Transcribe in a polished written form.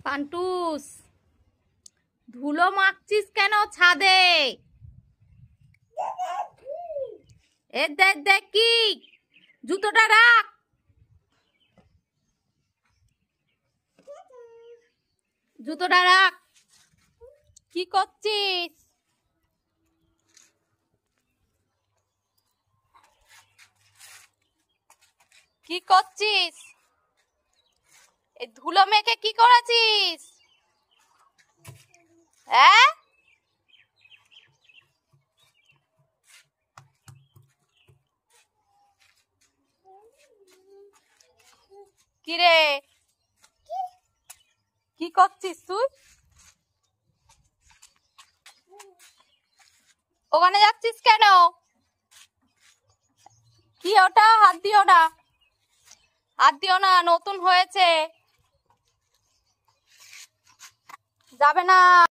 পান্টুস, ধুলো মাখছিস কেন ছাদে? এ দেখ দেখ কি, জুতোটা রাখ। জুতোটা রাখ। কি করছিস? কি করছিস? এই ধুলো মেখে কি করেছিস? হ্যাঁ, কি রে, কি করছিস তুই? ওখানে যাচ্ছিস কেন? কি ওটা? হাত দিও না, হাত দিও না, নতুন হয়েছে, যাবে না।